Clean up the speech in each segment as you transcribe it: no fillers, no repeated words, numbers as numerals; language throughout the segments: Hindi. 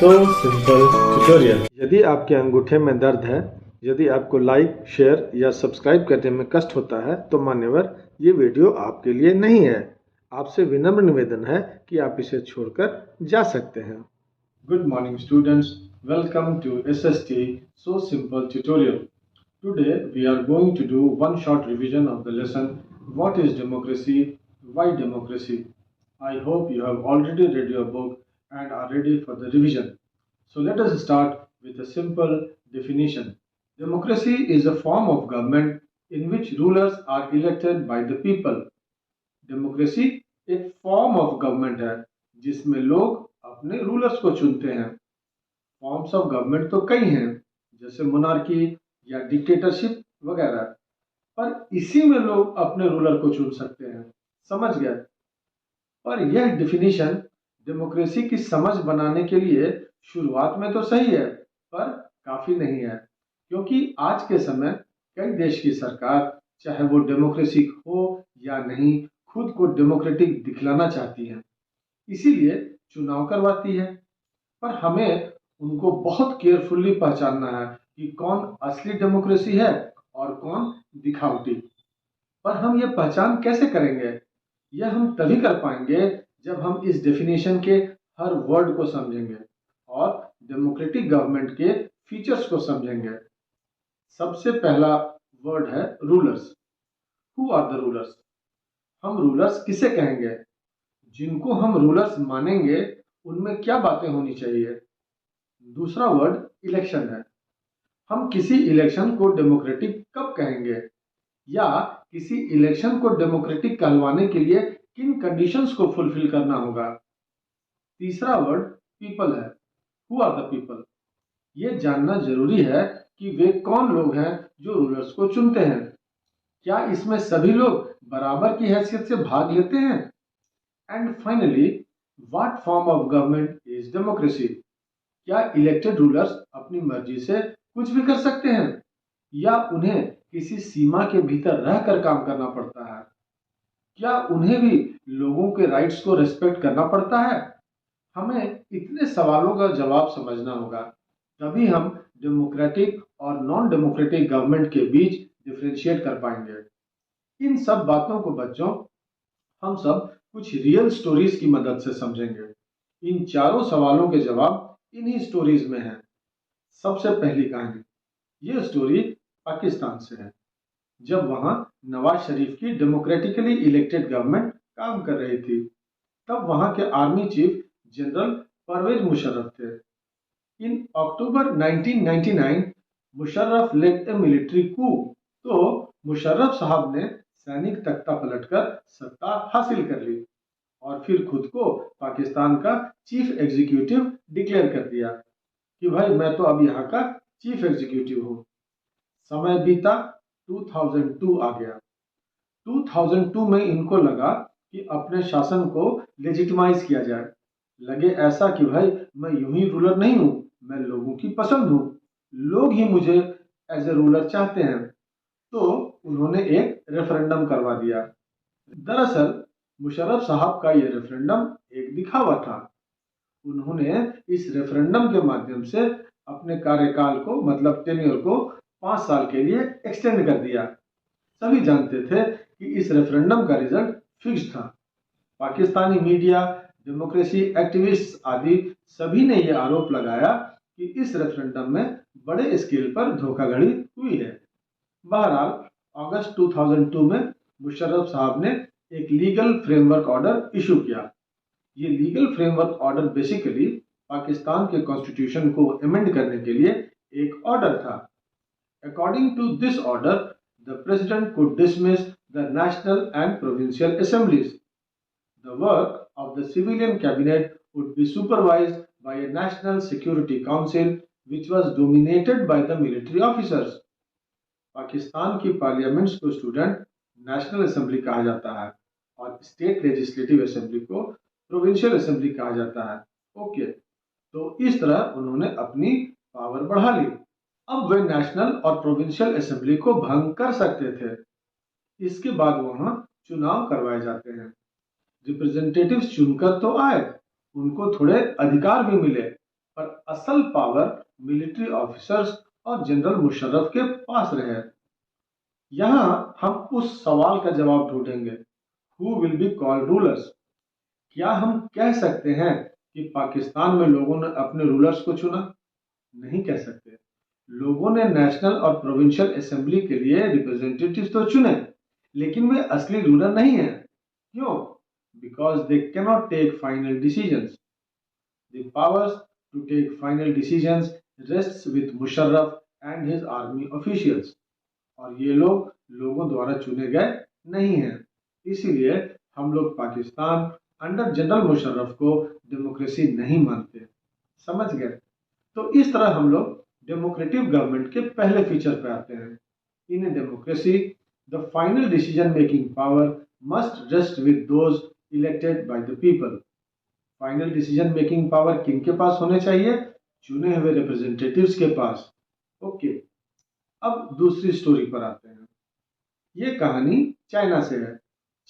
So simple tutorial. यदि आपके अंगूठे में दर्द है, यदि आपको लाइक, शेयर या सब्सक्राइब करने में कष्ट होता है, तो मान्यवर ये वीडियो आपके लिए नहीं है। आपसे विनम्र निवेदन है कि आप इसे छोड़कर जा सकते हैं। Good morning students, welcome to SST So Simple Tutorial. Today we are going to do one short revision of the lesson What is Democracy? Why Democracy? I hope you have already read your book and are ready for the revision. So let us start with a simple definition. Democracy is a form of government in which rulers are elected by the people. Democracy एक फॉर्म ऑफ गवर्नमेंट है जिसमें लोग अपने रूलर्स को चुनते हैं। फॉर्म्स ऑफ गवर्नमेंट तो कई हैं, जैसे मोनार्की या डिक्टेटरशिप वगैरह, पर इसी में लोग अपने रूलर को चुन सकते हैं। समझ गए? पर यह डिफिनीशन डेमोक्रेसी की समझ बनाने के लिए शुरुआत में तो सही है, पर काफी नहीं है, क्योंकि आज के समय कई देश की सरकार, चाहे वो डेमोक्रेसी हो या नहीं, खुद को डेमोक्रेटिक दिखलाना चाहती है, इसीलिए चुनाव करवाती है। पर हमें उनको बहुत केयरफुली पहचानना है कि कौन असली डेमोक्रेसी है और कौन दिखावटी। पर हम ये पहचान कैसे करेंगे? यह हम तभी कर पाएंगे जब हम इस डेफिनेशन के हर वर्ड को समझेंगे और डेमोक्रेटिक गवर्नमेंट के फीचर्स को समझेंगे। सबसे पहला वर्ड है rulers. Who are the rulers? हम रूलर्स किसे कहेंगे? जिनको हम रूलर्स मानेंगे उनमें क्या बातें होनी चाहिए? दूसरा वर्ड इलेक्शन है। हम किसी इलेक्शन को डेमोक्रेटिक कब कहेंगे, या किसी इलेक्शन को डेमोक्रेटिक कहलवाने के लिए किन कंडीशंस को फुलफिल करना होगा? तीसरा वर्ड पीपल है। Who are the people? ये जानना जरूरी है कि वे कौन लोग हैं जो रूलर्स को चुनते हैं। क्या इसमें सभी लोग बराबर की हैसियत से भाग लेते हैं? And finally, what form of government is democracy? क्या इलेक्टेड रूलर्स अपनी मर्जी से कुछ भी कर सकते हैं, या उन्हें किसी सीमा के भीतर रहकर काम करना पड़ता है? क्या उन्हें भी लोगों के राइट्स को रिस्पेक्ट करना पड़ता है? हमें इतने सवालों का जवाब समझना होगा, तभी हम डेमोक्रेटिक और नॉन डेमोक्रेटिक गवर्नमेंट के बीच डिफरेंशिएट कर पाएंगे। इन सब बातों को बच्चों हम सब कुछ रियल स्टोरीज की मदद से समझेंगे। इन चारों सवालों के जवाब इन्हीं स्टोरीज में हैं। सबसे पहली कहानी, ये स्टोरी पाकिस्तान से है, जब वहां नवाज शरीफ की डेमोक्रेटिकली इलेक्टेड गवर्नमेंट काम कर रही थी। तब वहां के army chief general Parvez Musharraf थे। In October 1999 Musharraf led a military coup, तो मुशर्रफ साहब ने सैनिक तख्ता पलटकर सत्ता हासिल कर ली और फिर खुद को पाकिस्तान का चीफ एग्जीक्यूटिव डिक्लेयर कर दिया कि भाई मैं तो अब यहाँ का चीफ एग्जीक्यूटिव हूँ। समय बीता, 2002 आ गया। 2002 में इनको लगा कि अपने शासन को लेजिटिमाइज किया जाए। लगे ऐसा कि भाई मैं यूं ही रूलर नहीं हूं, मैं लोगों की पसंद हूं, लोग ही मुझे एज ए रूलर चाहते हैं। तो उन्होंने एक रेफरेंडम करवा दिया। दरअसल मुशर्रफ साहब का यह रेफरेंडम एक दिखावा था। उन्होंने इस रेफरेंडम के माध्यम से अपने कार्यकाल को, मतलब टेन्योर को 5 साल के लिए एक्सटेंड कर दिया। सभी जानते थे कि इस रेफरेंडम का रिजल्ट फिक्स था। पाकिस्तानी मीडिया, डेमोक्रेसी एक्टिविस्ट आदि सभी ने यह आरोप लगाया कि इस रेफरेंडम में बड़े स्केल पर धोखाधड़ी हुई है। बहरहाल अगस्त 2002 में मुशर्रफ साहब ने एक लीगल फ्रेमवर्क ऑर्डर इशू किया। ये legal framework order basically Pakistan के कॉन्स्टिट्यूशन को अमेंड करने के लिए एक ऑर्डर था। According to this order, the president could dismiss the national and provincial assemblies. The work of the civilian cabinet would be supervised by a national security council which was dominated by the military officers. Pakistan की पार्लियामेंट्स को स्टूडेंट नेशनल असेंबली कहा जाता है और स्टेट लेजिस्लेटिव असेंबली को प्रोविंशियल असेंबली कहा जाता है। ओके, तो इस तरह उन्होंने अपनी पावर बढ़ा ली। अब वे नेशनल और प्रोविंशियल असेंबली को भंग कर सकते थे। इसके बाद वहां चुनाव करवाए जाते हैं। रिप्रेजेंटेटिव्स चुनकर तो आए, उनको थोड़े अधिकार भी मिले, पर असल पावर मिलिट्री ऑफिसर्स और जनरल मुशर्रफ के पास रहे। यहाँ हम उस सवाल का जवाब ढूंढेंगे, who will be called rulers. क्या हम कह सकते हैं कि पाकिस्तान में लोगों ने अपने रूलर्स को चुना? नहीं कह सकते। लोगों ने नेशनल और प्रोविंशियल असेंबली के लिए रिप्रेजेंटेटिव्स तो चुने, लेकिन वे असली रूलर नहीं है। क्यों? Because they cannot take final decisions. The powers to take final decisions rests with Musharraf and his army officials. और ये लोग लोगों द्वारा चुने गए नहीं हैं। इसीलिए हम लोग पाकिस्तान अंडर जनरल मुशर्रफ को डेमोक्रेसी नहीं मानते। समझ गए? तो इस तरह हम लोग डेमोक्रेटिक गवर्नमेंट के पहले फीचर पे आते हैं। In a democracy the final decision making power must rest with those elected by the people. Final decision making power किनके पास होने चाहिए? चुने हुए रिप्रेजेंटेटिव्स के पास। ओके, अब दूसरी स्टोरी पर आते हैं। ये कहानी चाइना से है।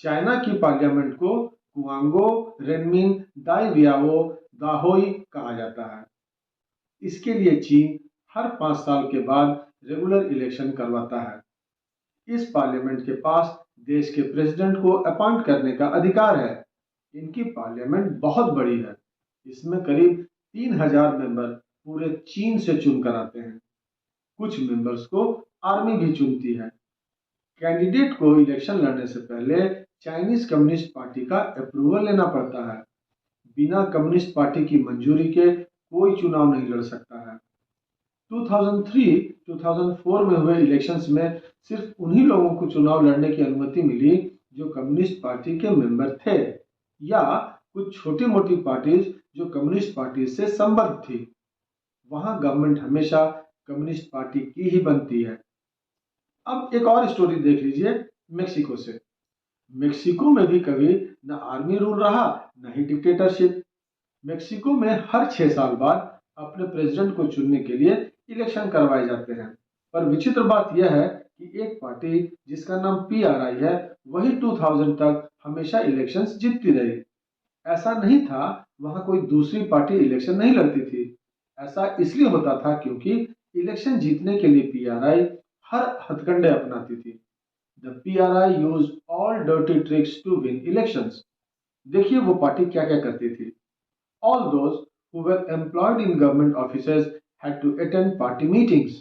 चाइना की पार्लियामेंट को कुआंगो रेनमिन दाई रियाओ दाहोई कहा जाता है। इसके लिए चीन हर 5 साल के बाद रेगुलर इलेक्शन करवाता है। इस पार्लियामेंट के पास देश के प्रेसिडेंट को अपॉइंट करने का अधिकार है। इनकी पार्लियामेंट बहुत बड़ी है। इसमें करीब 3000 मेंबर पूरे चीन से चुनकर आते हैं। कुछ मेंबर्स को आर्मी भी चुनती है। कैंडिडेट को इलेक्शन लड़ने से पहले चाइनीज कम्युनिस्ट पार्टी का अप्रूवल लेना पड़ता है। बिना कम्युनिस्ट पार्टी की मंजूरी के कोई चुनाव नहीं लड़ सकता है। 2003-2004 में हुए इलेक्शंस में सिर्फ उन्हीं लोगों को चुनाव लड़ने की अनुमति मिली जो कम्युनिस्ट पार्टी के मेंबर थे, या कुछ छोटी मोटी पार्टीज जो कम्युनिस्ट पार्टी से संबद्ध थी। वहां गवर्नमेंट हमेशा कम्युनिस्ट पार्टी की ही बनती है। अब एक और स्टोरी देख लीजिए मेक्सिको से। मेक्सिको में भी कभी न आर्मी रूल रहा न ही डिक्टेटरशिप। मेक्सिको में हर 6 साल बाद अपने प्रेसिडेंट को चुनने के लिए इलेक्शन करवाए जाते हैं। पर विचित्र बात यह है कि एक पार्टी जिसका नाम पीआरआई है, वही 2000 तक हमेशा इलेक्शंस जीतती रही। ऐसा नहीं था वहां कोई दूसरी पार्टी इलेक्शन नहीं लड़ती थी। ऐसा इसलिए होता था क्योंकि इलेक्शन जीतने के लिए पीआरआई हर हथकंडे अपनाती थी। The PRI used all dirty tricks to win elections. देखिए वो पार्टी क्या क्या करती थी। All those who were employed in government offices had to attend party meetings.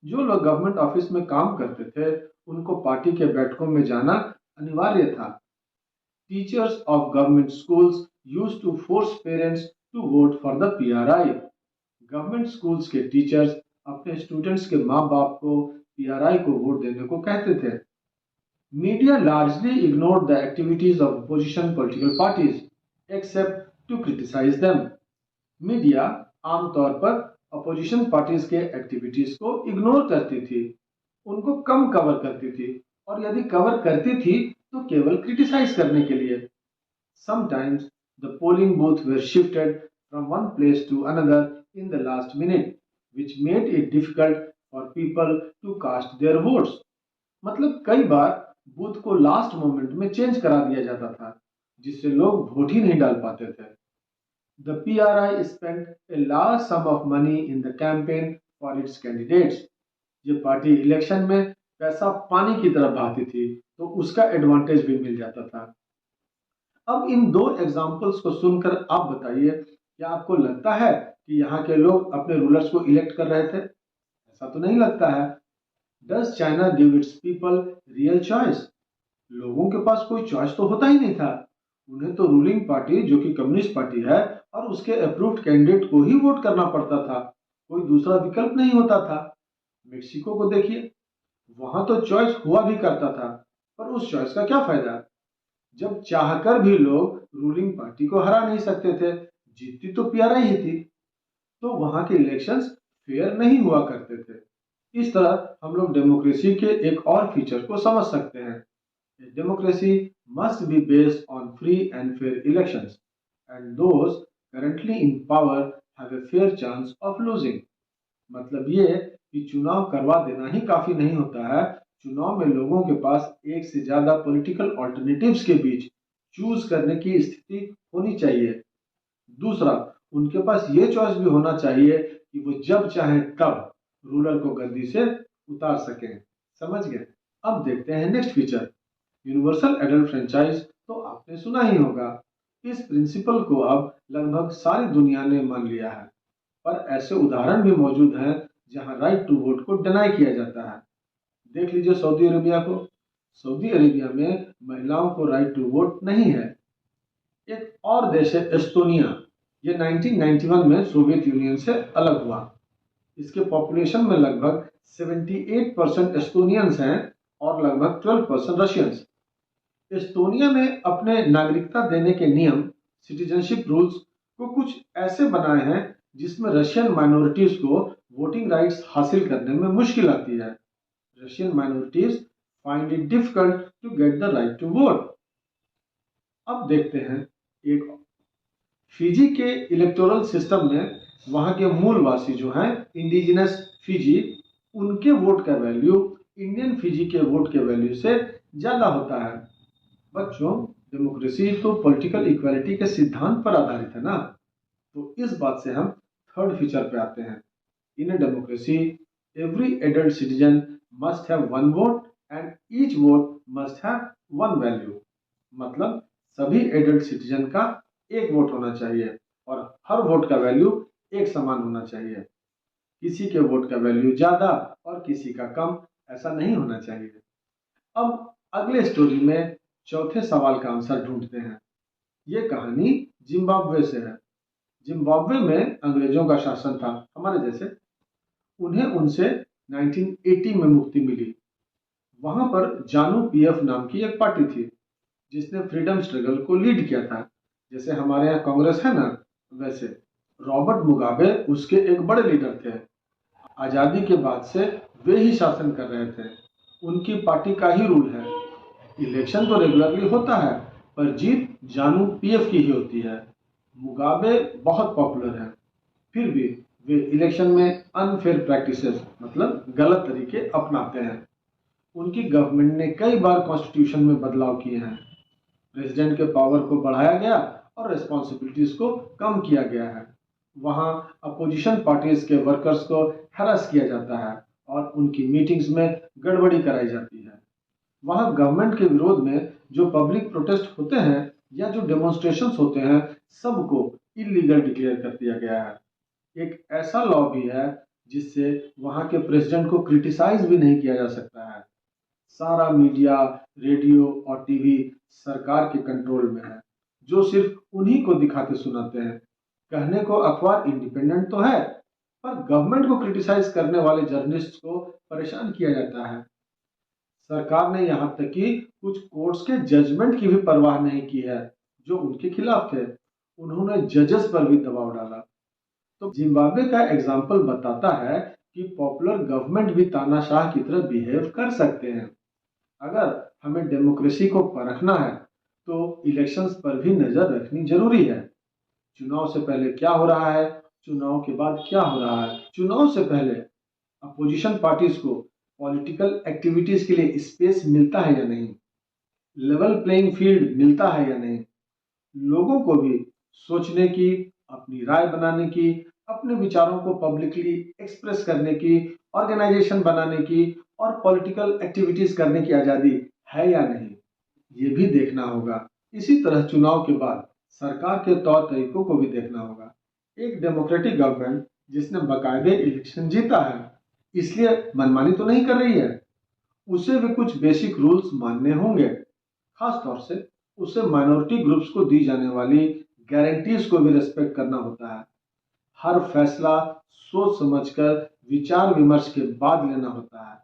जो लोग गवर्नमेंट ऑफिस में काम करते थे उनको पार्टी के बैठकों में जाना अनिवार्य था। Teachers of government schools used to force parents to vote for the PRI. Government schools के टीचर्स अपने स्टूडेंट्स के माँ बाप को पीआरआई को वोट देने को कहते थे। Media largely ignored the activities of opposition political parties except to criticize them. Media आमतौर पर अपोजिशन पार्टीज के एक्टिविटीज को इग्नोर करती थी, उनको कम कवर करती थी, और यदि कवर करती थी तो केवल क्रिटिसाइज करने के लिए। Sometimes the polling booth were shifted from one place to another in the last minute, which made it difficult for people to cast their votes. मतलब कई बार बूथ को लास्ट मोमेंट में चेंज करा दिया जाता था, जिससे लोग वोट ही नहीं डाल पाते थे। The PRI spent a large sum of money in the campaign for its candidates. ये पार्टी इलेक्शन में पैसा पानी की तरह बहाती थी, तो उसका एडवांटेज भी मिल जाता था। अब इन दो एग्जाम्पल्स को सुनकर आप बताइए, क्या आपको लगता है कि यहाँ के लोग अपने रूलर्स को इलेक्ट कर रहे थे? ऐसा तो नहीं लगता है। Does China give its people real choice? लोगों के पास कोई चॉइस तो होता ही नहीं था। उन्हें तो रूलिंग पार्टी जो कि कम्युनिस्ट पार्टी है और उसके अप्रूव्ड कैंडिडेट को ही वोट करना पड़ता था, कोई दूसरा विकल्प नहीं होता था। मेक्सिको को देखिए, वहां तो चॉइस हुआ भी करता था, पर उस चॉइस का क्या फायदा जब चाहकर भी लोग रूलिंग पार्टी को हरा नहीं सकते थे। जीतती तो पीआरआई ही थी। तो वहां के इलेक्शंस फेयर नहीं हुआ करते थे। इस तरह हम लोग डेमोक्रेसी के एक और फीचर को समझ सकते हैं। Democracy must be based on free and fair elections, and those currently in power have a fair chance of losing. मतलब ये कि चुनाव करवा देना ही काफी नहीं होता है। चुनाव में लोगों के पास एक से ज्यादा पॉलिटिकल ऑल्टरनेटिव्स के बीच चूज करने की स्थिति होनी चाहिए। दूसरा, उनके पास ये चॉइस भी होना चाहिए कि वो जब चाहे तब रूलर को गद्दी से उतार सकें। समझ गए? अब देखते हैं next feature, universal adult franchise. तो आपने सुना ही होगा, इस प्रिंसिपल को अब लगभग सारी दुनिया ने मान लिया है, पर ऐसे उदाहरण भी मौजूद हैं जहां राइट टू वोट को डिनाई किया जाता है। देख लीजिए सऊदी अरेबिया को। सऊदी अरेबिया में महिलाओं को राइट टू वोट नहीं है। एक और देश है एस्टोनिया। ये 1991 में सोवियत यूनियन से अलग हुआ। इसके पॉपुलेशन में लगभग 78% एस्टोनियंस हैं और लगभग 12% रशियंस। एस्टोनिया ने अपने नागरिकता देने के नियम, सिटीजनशिप रूल्स को कुछ ऐसे बनाए हैं जिसमें रशियन माइनॉरिटीज को वोटिंग राइट्स हासिल करने में मुश्किल आती है। Russian minorities find it difficult to get the right to vote. अब देखते हैं एक फिजी के इलेक्टोरल सिस्टम में वहां के मूलवासी जो हैं इंडिजिनस फिजी, उनके वोट का वैल्यू इंडियन फिजी के वोट के वैल्यू से ज्यादा होता है। बच्चों, डेमोक्रेसी तो पॉलिटिकल इक्वालिटी के सिद्धांत पर आधारित है ना। तो इस बात से हम थर्ड फीचर पे आते हैं। In a democracy every adult citizen must have one vote and each vote must have one value. मतलब सभी एडल्ट सिटीजन का एक वोट होना चाहिए और हर वोट का वैल्यू एक समान होना चाहिए। किसी के वोट का वैल्यू ज्यादा और किसी का कम ऐसा नहीं होना चाहिए। अब अगले स्टोरी में चौथे सवाल का आंसर ढूंढते हैं। ये कहानी जिम्बाब्वे से है। जिम्बाब्वे में अंग्रेजों का शासन था हमारे जैसे। उन्हें उनसे 1980 में मुक्ति मिली। वहां पर जानू पीएफ नाम की एक पार्टी थी जिसने फ्रीडम स्ट्रगल को लीड किया था। जैसे हमारे यहाँ कांग्रेस है ना, वैसे रॉबर्ट मुगाबे उसके एक बड़े लीडर थे। आजादी के बाद से वे ही शासन कर रहे थे। उनकी पार्टी का ही रूल है। इलेक्शन तो रेगुलरली होता है, पर जीत जानू पीएफ की ही होती है। मुगाबे बहुत पॉपुलर है, फिर भी वे इलेक्शन में अनफेयर प्रैक्टिसेस मतलब गलत तरीके अपनाते हैं। उनकी गवर्नमेंट ने कई बार कॉन्स्टिट्यूशन में बदलाव किए हैं। प्रेसिडेंट के पावर को बढ़ाया गया और रिस्पॉन्सिबिलिटीज को कम किया गया है। वहां अपोजिशन पार्टीज के वर्कर्स को हैरेस किया जाता है और उनकी मीटिंग्स में गड़बड़ी कराई जाती है। वहां गवर्नमेंट के विरोध में जो पब्लिक प्रोटेस्ट होते हैं या जो डेमोन्स्ट्रेशंस होते हैं, सबको इलीगल डिक्लेयर कर दिया गया है। एक ऐसा लॉ भी है जिससे वहां के प्रेसिडेंट को क्रिटिसाइज भी नहीं किया जा सकता है। सारा मीडिया, रेडियो और टीवी सरकार के कंट्रोल में है, जो सिर्फ उन्हीं को दिखाते सुनाते हैं। कहने को अखबार इंडिपेंडेंट तो है, पर गवर्नमेंट को क्रिटिसाइज करने वाले जर्नलिस्ट को परेशान किया जाता है। सरकार ने यहाँ तक कि कुछ कोर्ट्स के जजमेंट की भी परवाह नहीं की है जो उनके खिलाफ थे। उन्होंने जजेस पर भी दबाव डाला। तो जिम्बाब्वे का एग्जाम्पल बताता है कि पॉपुलर गवर्नमेंट भी तानाशाह की तरह बिहेव कर सकते हैं। अगर हमें डेमोक्रेसी को परखना है तो इलेक्शंस पर भी नजर रखनी जरूरी है। चुनाव से पहले क्या हो रहा है, चुनाव के बाद क्या हो रहा है। चुनाव से पहले अपोजिशन पार्टीज को पॉलिटिकल एक्टिविटीज के लिए स्पेस मिलता है या नहीं, लेवल प्लेइंग फील्ड मिलता है या नहीं, लोगों को भी सोचने की, अपनी राय बनाने की, अपने विचारों को पब्लिकली एक्सप्रेस करने की, ऑर्गेनाइजेशन बनाने की और पॉलिटिकल एक्टिविटीज करने की आजादी है या नहीं, ये भी देखना होगा। इसी तरह चुनाव के बाद सरकार के तौर तरीकों को भी देखना होगा। एक डेमोक्रेटिक गवर्नमेंट जिसने बाकायदे इलेक्शन जीता है, इसलिए मनमानी तो नहीं कर रही है। उसे भी कुछ बेसिक रूल्स मानने होंगे। खास तौर से उसे माइनॉरिटी ग्रुप्स को दी जाने वाली गारंटीज को भी रिस्पेक्ट करना होता है। हर फैसला सोच समझकर विचार विमर्श के बाद लेना होता है।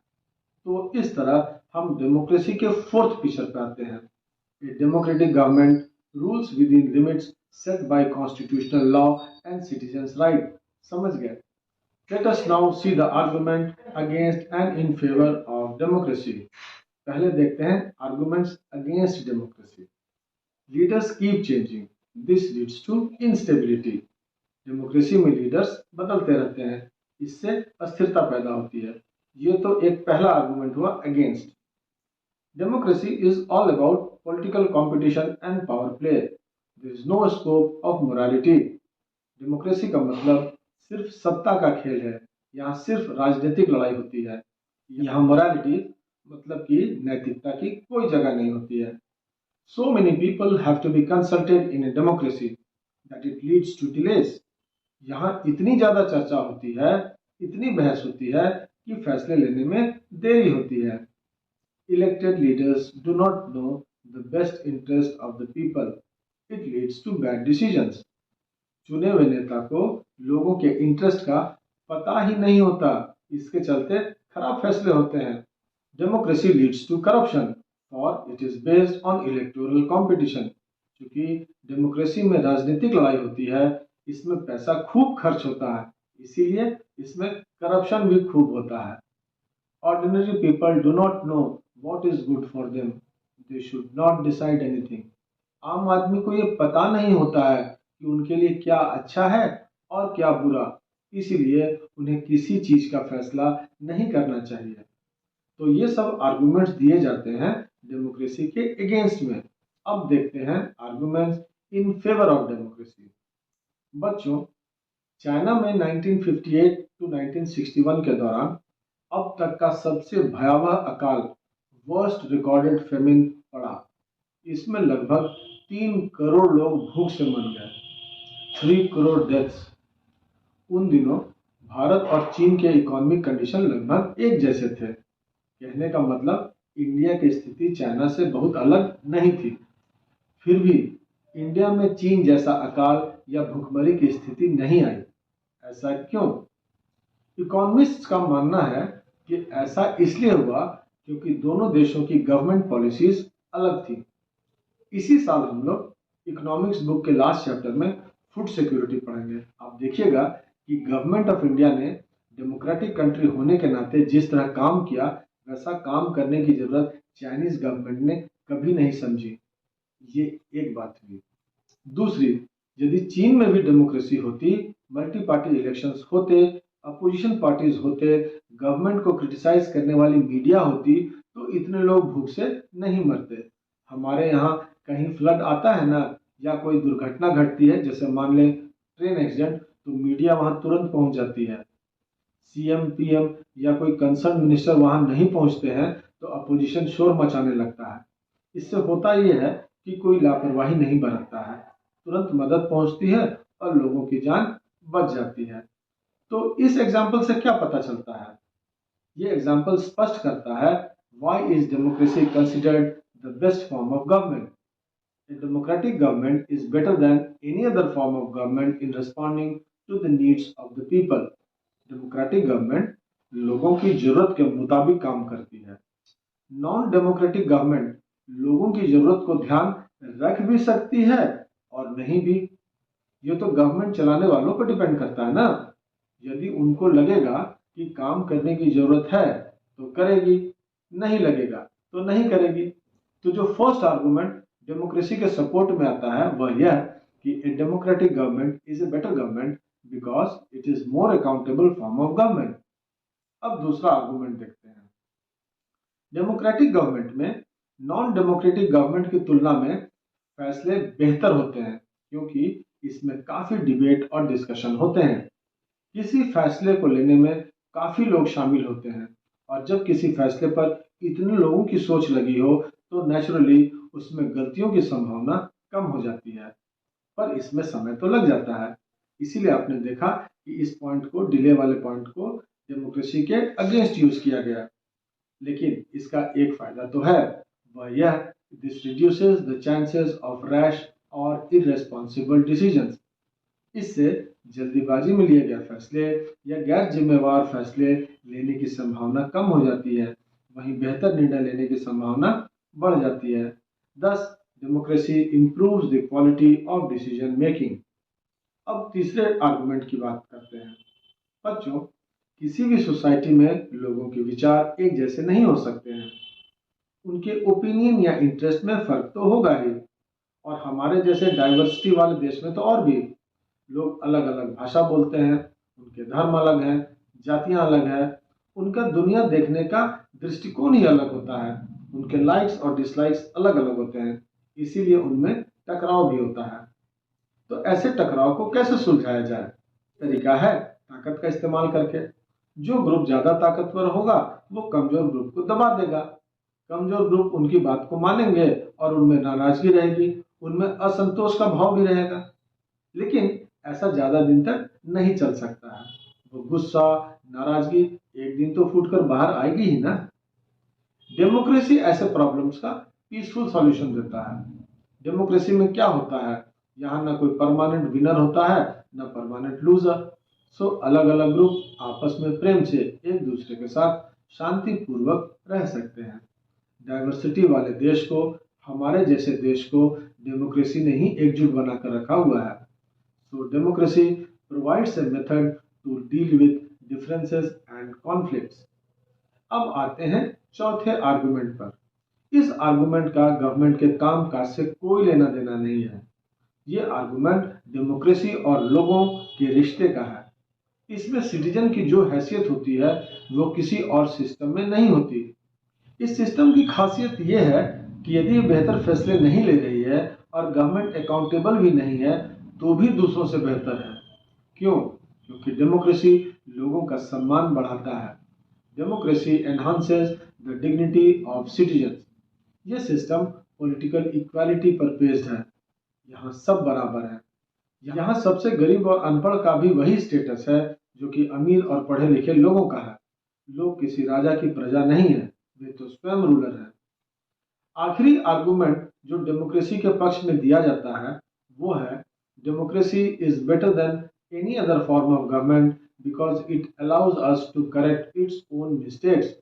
तो इस तरह हम डेमोक्रेसी के फोर्थ पिक्चर पे आते हैं। A democratic government rules within limits set by constitutional law and citizens right. समझ गए? Let us now see the argument against and in favor of democracy. पहले देखते हैं arguments against democracy. Leaders keep changing. This leads to instability. Democracy में लीडर्स बदलते रहते हैं, इससे अस्थिरता पैदा होती है। ये तो एक पहला आर्गुमेंट हुआ against. Democracy is all about political competition and power play. There is no scope of morality. Democracy का मतलब सिर्फ सत्ता का खेल है। यहाँ सिर्फ राजनीतिक लड़ाई होती है। यहाँ मोरालिटी मतलब कि नैतिकता की कोई जगह नहीं होती है। So many people have to be consulted in a democracy that it leads to delays. यहाँ इतनी ज्यादा चर्चा होती है, इतनी बहस होती है कि फैसले लेने में देरी होती है। Elected leaders do not know the best interest of the people. It leads to bad decisions. चुने हुए नेता को लोगों के इंटरेस्ट का पता ही नहीं होता, इसके चलते खराब फैसले होते हैं। डेमोक्रेसी लीड्स टू करप्शन और it is based on electoral competition. क्योंकि डेमोक्रेसी में राजनीतिक लड़ाई होती है, इसमें पैसा खूब खर्च होता है, इसीलिए इसमें करप्शन भी खूब होता है। Ordinary people do not know what is good for them, they should not decide anything. आम आदमी को ये पता नहीं होता है कि उनके लिए क्या अच्छा है और क्या बुरा, इसीलिए उन्हें किसी चीज का फैसला नहीं करना चाहिए। तो ये सब आर्गुमेंट्स दिए जाते हैं डेमोक्रेसी के अगेंस्ट में। अब देखते हैं arguments in favour of democracy. बच्चों, चाइना में 1958 टू 1961 के दौरान अब तक का सबसे भयावह अकाल, वर्स्ट रिकॉर्डेड फेमिन पड़ा। इसमें लगभग 3 करोड़ लोग भूख से मर गए, 3 करोड़ डेथ्स। उन दिनों भारत और चीन के इकोनॉमिक कंडीशन लगभग एक जैसे थे। कहने का मतलब इंडिया की स्थिति चाइना से बहुत अलग नहीं थी। फिर भी इंडिया में चीन जैसा अकाल या भूखमरी की स्थिति नहीं आई। ऐसा क्यों? इकोनॉमिस्ट्स का मानना है कि ऐसा इसलिए हुआ क्योंकि दोनों देशों की गवर्नमेंट पॉलिसीज अलग थी। इसी साल हम लोग इकोनॉमिक्स बुक के लास्ट चैप्टर में फूड सिक्योरिटी पढ़ेंगे। आप देखिएगा कि गवर्नमेंट ऑफ इंडिया ने डेमोक्रेटिक कंट्री होने के नाते जिस तरह काम किया, वैसा काम करने की जरूरत चाइनीज गवर्नमेंट ने कभी नहीं समझी। ये एक बात हुई। दूसरी, यदि चीन में भी डेमोक्रेसी होती, मल्टी पार्टी इलेक्शंस होते, अपोजिशन पार्टीज होते, गवर्नमेंट को क्रिटिसाइज करने वाली मीडिया होती, तो इतने लोग भूख से नहीं मरते। हमारे यहाँ कहीं फ्लड आता है ना, या कोई दुर्घटना घटती है, जैसे मान लें ट्रेन एक्सीडेंट, तो मीडिया वहां तुरंत पहुंच जाती है। सीएम पीएम या कोई कंसर्न मिनिस्टर वहां नहीं पहुंचते हैं तो अपोजिशन शोर मचाने लगता है। इससे होता यह है कि कोई लापरवाही नहीं बरतता है, तुरंत मदद पहुंचती है और लोगों की जान बच जाती है। तो इस एग्जाम्पल से क्या पता चलता है? ये एग्जाम्पल स्पष्ट करता है why is democracy considered the best form of government. A democratic government is better than any other form of government in responding to the needs of the people. Democratic government लोगों की जरूरत के मुताबिक काम करती है। नॉन डेमोक्रेटिक गवर्नमेंट लोगों की जरूरत को ध्यान रख भी सकती है और नहीं भी। ये तो गवर्नमेंट चलाने वालों पर डिपेंड करता है ना। यदि उनको लगेगा कि काम करने की जरूरत है तो करेगी, नहीं लगेगा तो नहीं करेगी। तो जो फर्स्ट आर्गुमेंट डेमोक्रेसी के सपोर्ट में आता है वह यह कि ए democratic government is a better government because it is more accountable form of government. अब दूसरा आर्गुमेंट देखते हैं। डेमोक्रेटिक गवर्नमेंट में नॉन डेमोक्रेटिक गवर्नमेंट की तुलना में फैसले बेहतर होते हैं, क्योंकि इसमें काफी डिबेट और डिस्कशन होते हैं। किसी फैसले को लेने में काफी लोग शामिल होते हैं, और जब किसी फैसले पर इतने लोगों की सोच लगी हो तो नेचुरली उसमें गलतियों की संभावना कम हो जाती है। पर इसमें समय तो लग जाता है, इसीलिए आपने देखा कि इस पॉइंट को, डिले वाले पॉइंट को डेमोक्रेसी के अगेंस्ट यूज किया गया। लेकिन इसका एक फायदा तो है, वह यह this reduces the chances of rash और इररेस्पॉन्सिबल डिसीजंस। इससे जल्दीबाजी में लिए गए फैसले या गैर जिम्मेवार फैसले लेने की संभावना कम हो जाती है, वहीं बेहतर निर्णय लेने की संभावना बढ़ जाती है। Thus, democracy improves the quality of decision making. अब तीसरे आर्गुमेंट की बात करते हैं। बच्चों, किसी भी सोसाइटी में लोगों के विचार एक जैसे नहीं हो सकते हैं। उनके ओपिनियन या इंटरेस्ट में फर्क तो होगा ही, और हमारे जैसे डाइवर्सिटी वाले देश में तो और भी। लोग अलग अलग भाषा बोलते हैं, उनके धर्म अलग हैं, जातियां अलग हैं, उनका दुनिया देखने का दृष्टिकोण ही अलग होता है, उनके लाइक्स और डिसलाइक्स अलग अलग होते हैं, इसीलिए उनमें टकराव भी होता है। तो ऐसे टकराव को कैसे सुलझाया जाए? तरीका है ताकत का इस्तेमाल करके। जो ग्रुप ज्यादा ताकतवर होगा वो कमजोर ग्रुप को दबा देगा। कमजोर ग्रुप उनकी बात को मानेंगे और उनमें नाराजगी रहेगी, उनमें असंतोष का भाव भी रहेगा। लेकिन ऐसा ज्यादा दिन तक नहीं चल सकता है। वो गुस्सा, नाराजगी एक दिन तो फूटकर बाहर आएगी ही ना। डेमोक्रेसी ऐसे प्रॉब्लम्स का पीसफुल सॉल्यूशन देता है। डेमोक्रेसी में क्या होता है, यहाँ ना कोई परमानेंट विनर होता है ना परमानेंट लूजर। सो अलग अलग ग्रुप आपस में प्रेम से एक दूसरे के साथ शांति पूर्वक रह सकते हैं। डाइवर्सिटी वाले देश को, हमारे जैसे देश को डेमोक्रेसी ने ही एकजुट बनाकर रखा हुआ है। So democracy provides a method to deal with differences and conflicts. अब आते हैं चौथे आर्गुमेंट पर। इस आर्गुमेंट का गवर्नमेंट के काम काज से कोई लेना देना नहीं है। ये आर्गुमेंट डेमोक्रेसी और लोगों के रिश्ते का है। इसमें सिटीजन की जो हैसियत होती है वो किसी और सिस्टम में नहीं होती। इस सिस्टम की खासियत ये है कि यदि ये बेहतर फैसले नहीं ले रही है और गवर्नमेंट अकाउंटेबल भी नहीं है तो भी दूसरों से बेहतर है। क्यों? क्योंकि डेमोक्रेसी लोगों का सम्मान बढ़ाता है। Democracy enhances the dignity of citizen. ये सिस्टम पॉलिटिकल इक्वालिटी पर बेस्ड है। यहाँ सब बराबर है। यहाँ सबसे गरीब और अनपढ़ का भी वही स्टेटस है जो कि अमीर और पढ़े लिखे लोगों का है। लोग किसी राजा की प्रजा नहीं है, वे तो स्वयं रूलर है। आखिरी आर्गुमेंट जो डेमोक्रेसी के पक्ष में दिया जाता है वो है democracy is better than any other form of government because it allows us to correct its own mistakes.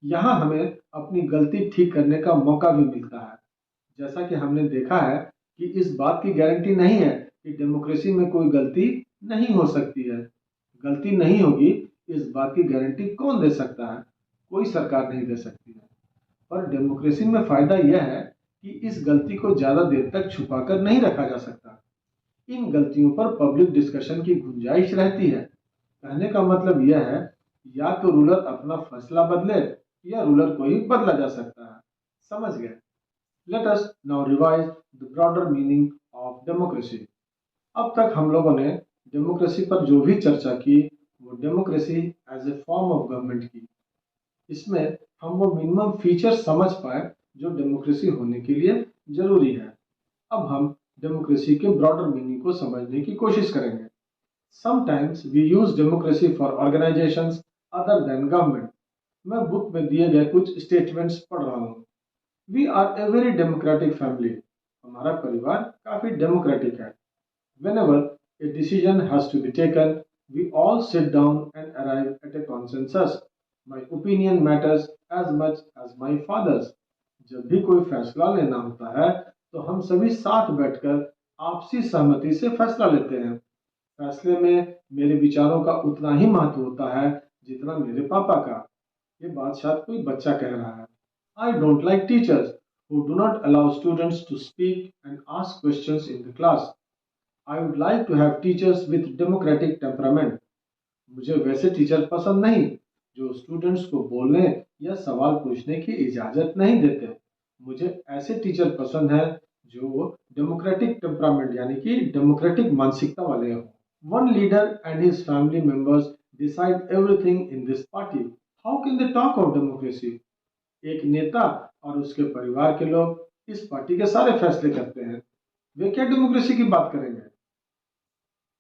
यहाँ हमें अपनी गलती ठीक करने का मौका भी मिलता है। जैसा कि हमने देखा है कि इस बात की गारंटी नहीं है कि डेमोक्रेसी में कोई गलती नहीं हो सकती है। गलती नहीं होगी इस बात की गारंटी कौन दे सकता है? कोई सरकार नहीं दे सकती है। पर डेमोक्रेसी में फायदा यह है कि इस गलती को ज्यादा देर तक छुपाकर नहीं रखा जा सकता। इन गलतियों पर पब्लिक डिस्कशन की गुंजाइश रहती है। कहने का मतलब यह है या तो रूलर अपना फैसला बदले या रूलर को ही बदला जा सकता है। समझ गए? Let us now revise the broader meaning of democracy. अब तक हम लोगों ने डेमोक्रेसी पर जो भी चर्चा की वो democracy as a form of government की। इसमें हम वो मिनिमम फीचर समझ पाए जो डेमोक्रेसी होने के लिए जरूरी है। अब हम डेमोक्रेसी के ब्रॉडर मीनिंग को समझने की कोशिश करेंगे। Sometimes we use democracy for organisations other than government. मैं बुक में दिए गए कुछ स्टेटमेंट्स पढ़ रहा हूँ। We are a very democratic family. हमारा परिवार काफी डेमोक्रेटिक है। Whenever a decision has to be taken, we all sit down and arrive at a consensus. My opinion matters as much as my father's. जब भी कोई फैसला लेना होता है तो हम सभी साथ बैठकर आपसी सहमति से फैसला लेते हैं। फैसले में मेरे विचारों का उतना ही महत्व होता है जितना मेरे पापा का। ये बात शायद कोई बच्चा कह रहा है। I don't like teachers who do not allow students to speak and ask questions in the class. I would like to have teachers with democratic temperament. मुझे वैसे टीचर पसंद नहीं जो स्टूडेंट्स को बोलने या सवाल पूछने की इजाजत नहीं देते। मुझे ऐसे टीचर पसंद है जो डेमोक्रेटिक टेम्परामेंट यानी कि डेमोक्रेटिक मानसिकता वाले हों। One leader and his family members decide everything in this party. How can they talk of democracy? एक नेता और उसके परिवार के लोग इस पार्टी के सारे फैसले करते हैं। वे क्या डेमोक्रेसी की बात करेंगे?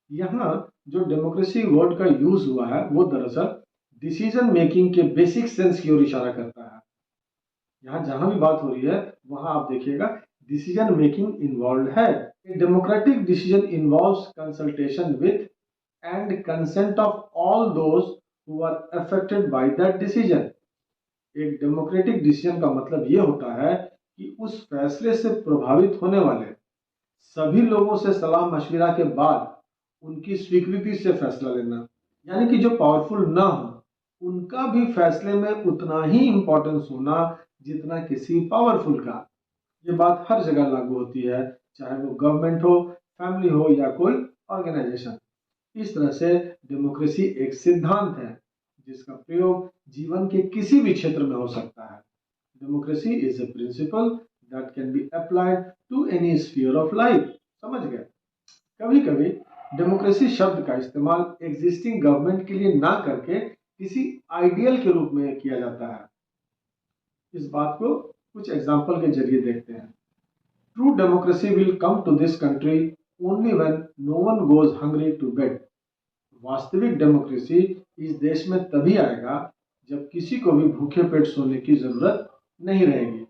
यहाँ जो डेमोक्रेसी वर्ड का यूज हुआ है वो दरअसल डिसीजन मेकिंग के बेसिक सेंस की ओर इशारा करता है। यहाँ जहां भी बात हो रही है वहां आप देखिएगा डिसीजन मेकिंग इन्वॉल्व है। Democratic decision involves consultation with and consent of all those who are affected by that decision. एक डेमोक्रेटिक डिसीजन का मतलब ये होता है कि उस फैसले से प्रभावित होने वाले सभी लोगों से सलाह मशविरा के बाद उनकी स्वीकृति से फैसला लेना। यानी कि जो पावरफुल ना हो उनका भी फैसले में उतना ही इंपॉर्टेंस होना जितना किसी पावरफुल का। ये बात हर जगह लागू होती है, चाहे वो गवर्नमेंट हो, फैमिली हो या कोई ऑर्गेनाइजेशन। इस तरह से डेमोक्रेसी एक सिद्धांत है जिसका प्रयोग जीवन के किसी भी क्षेत्र में हो सकता है। Democracy is a principle that can be applied to any sphere of life. समझ गए? कभी कभी डेमोक्रेसी शब्द का इस्तेमाल एग्जिस्टिंग गवर्नमेंट के लिए ना करके किसी आइडियल के रूप में किया जाता है। इस बात को कुछ एग्जाम्पल के जरिए देखते हैं। True democracy will come to this country only when no one goes hungry to bed. वास्तविक डेमोक्रेसी इस देश में तभी आएगा जब किसी को भी भूखे पेट सोने की जरूरत नहीं रहेगी।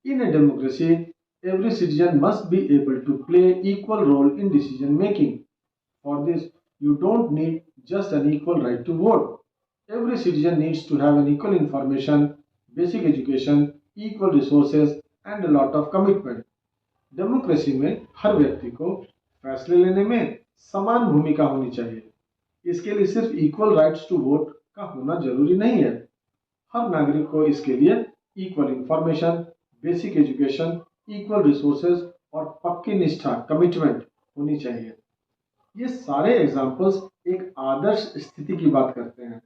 In a democracy, every citizen must be able to play equal role in decision making. For this, you don't need just an equal right to vote. Every citizen needs to have an equal information, basic education, equal resources and a lot of commitment. Democracy में हर व्यक्ति को फैसले लेने में समान भूमिका होनी चाहिए। इसके लिए सिर्फ इक्वल राइट्स टू वोट का होना जरूरी नहीं है। हर नागरिक को इसके लिए equal information, basic education, equal resources और पक्की निष्ठा कमिटमेंट होनी चाहिए। ये सारे एग्जाम्पल्स एक आदर्श स्थिति की बात करते हैं।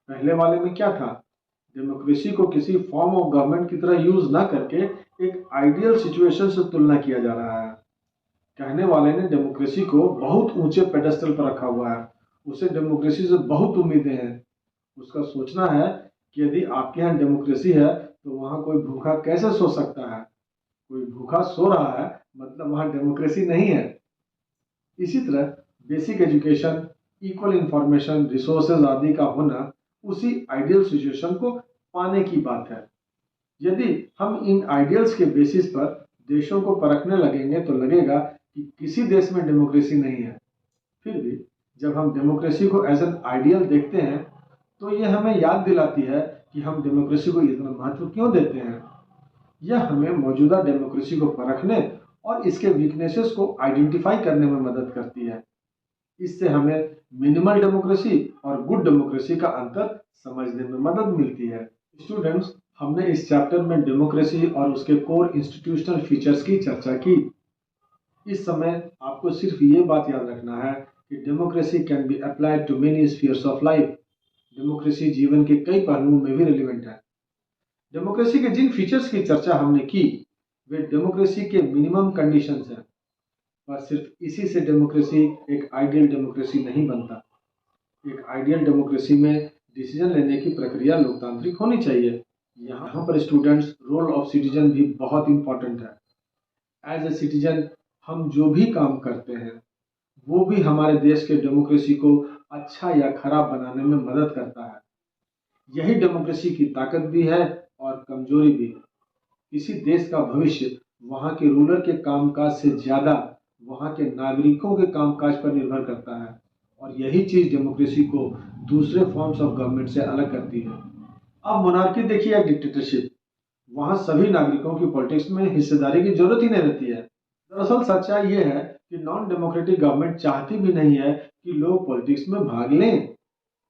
पहले वाले में क्या था? डेमोक्रेसी को किसी फॉर्म ऑफ गवर्नमेंट की तरह यूज ना करके एक आइडियल सिचुएशन से तुलना किया जा रहा है। कहने वाले ने डेमोक्रेसी को बहुत ऊंचे पेडेस्टल पर रखा हुआ है। उसे डेमोक्रेसी से बहुत उम्मीदें हैं। उसका सोचना है कि यदि आपके यहाँ डेमोक्रेसी है तो वहां कोई भूखा कैसे सो सकता है? कोई भूखा सो रहा है मतलब वहां डेमोक्रेसी नहीं है। इसी तरह basic education, equal information, resources आदि का होना उसी आइडियल सिचुएशन को पाने की बात है। यदि हम इन आइडियल्स के बेसिस पर देशों को परखने लगेंगे तो लगेगा कि किसी देश में डेमोक्रेसी नहीं है। फिर भी जब हम डेमोक्रेसी को एज एन आइडियल देखते हैं तो यह हमें याद दिलाती है कि हम डेमोक्रेसी को इतना महत्व क्यों देते हैं। यह हमें मौजूदा डेमोक्रेसी को परखने और इसके वीकनेसेस को आइडेंटिफाई करने में मदद करती है। इससे हमें मिनिमल डेमोक्रेसी और गुड डेमोक्रेसी का अंतर समझने में मदद मिलती है। स्टूडेंट्स, हमने इस चैप्टर में डेमोक्रेसी और उसके कोर इंस्टीट्यूशनल फीचर्स की चर्चा की। इस समय आपको सिर्फ ये बात याद रखना है कि democracy can be applied to many spheres of life. Democracy जीवन के कई पहलुओं में भी रिलेवेंट है। डेमोक्रेसी के जिन फीचर्स की चर्चा हमने की वे डेमोक्रेसी के मिनिमम कंडीशंस हैं, पर सिर्फ इसी से डेमोक्रेसी एक आइडियल डेमोक्रेसी नहीं बनता। एक आइडियल डेमोक्रेसी में डिसीजन लेने की प्रक्रिया लोकतांत्रिक होनी चाहिए। यहाँ पर स्टूडेंट्स, रोल ऑफ सिटीजन भी बहुत इंपॉर्टेंट है। एज ए सिटीजन हम जो भी काम करते हैं वो भी हमारे देश के डेमोक्रेसी को अच्छा या खराब बनाने में मदद करता है। यही डेमोक्रेसी की ताकत भी है और कमजोरी भी। किसी देश का भविष्य वहाँ के रूलर के कामकाज से ज्यादा वहाँ के नागरिकों के कामकाज पर निर्भर करता है और यही चीज डेमोक्रेसी को दूसरे फॉर्म्स ऑफ गवर्नमेंट से अलग करती है। अब मोनार्की देखिए या डिक्टेटरशिप, वहाँ सभी नागरिकों की पॉलिटिक्स में हिस्सेदारी की जरूरत ही नहीं रहती है। दरअसल सच्चाई ये है कि नॉन डेमोक्रेटिक गवर्नमेंट चाहती भी नहीं है कि लोग पॉलिटिक्स में भाग लें,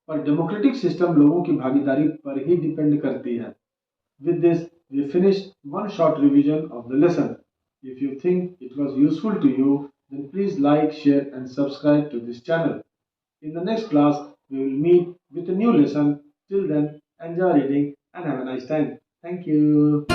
पर डेमोक्रेटिक सिस्टम लोगों की भागीदारी पर ही डिपेंड करती है। With this, we finished one short revision of the lesson. If you think it was useful to you, then please like, share and subscribe to this channel. In the next class, we will meet with a new lesson. Till then, enjoy reading and have a nice time. Thank you.